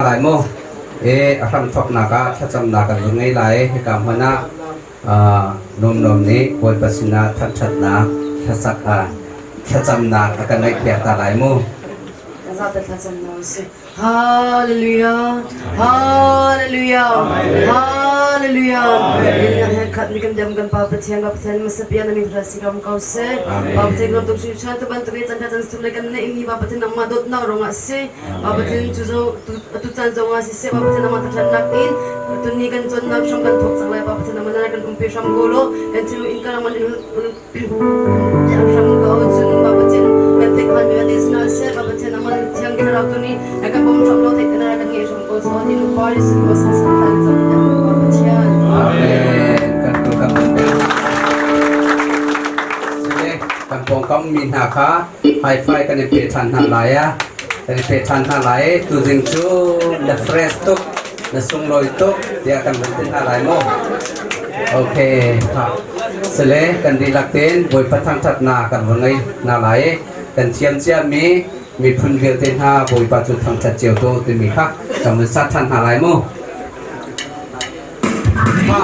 อะไรโมอาคำทอกนักถ้าจำนักยังไงไรให้กำพนะนมนี้บนปัสนาทัดชัดนักถ้าสักถ้าจำนักอาการในเกียรติอะไรโมHallelujah, Hallelujah, Hallelujah. Kat ni kami jamkan papatian masapian na migrasi ram kau se. Papatian ram tuksu chan tu bantu kita chan sulakan na ini papatian nama dot na orang se. Papatian tu chan zonga se papatian nama terchan nakin. Tu ni kan chan nak sham kan thok sanglai papatian nama na kan umpe sham golo. Dan tu inka nama ni sham kau cun papatian mentek kan biadis na se papatian nama yang kita rak tu ni akan bom sham lo tek na kan ngai sham kau so di lupa di semua sasaran zaman papatian. Amin. Kan pong kam min ha kha hai fai kan pe than ha lai ya kan pe than ha lai tu jing chu the fresh tuk the sung loi tuk dia akan bentin ha lai mo okay ha sele kan di lakten boy patang that na kan wangai na lai kan chiam chiam mi phun gel ten ha boy pa chu thang chat chiao to ti mi kha kam sa than ha lai mo ma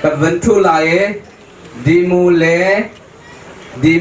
Kan ventu lai di mule di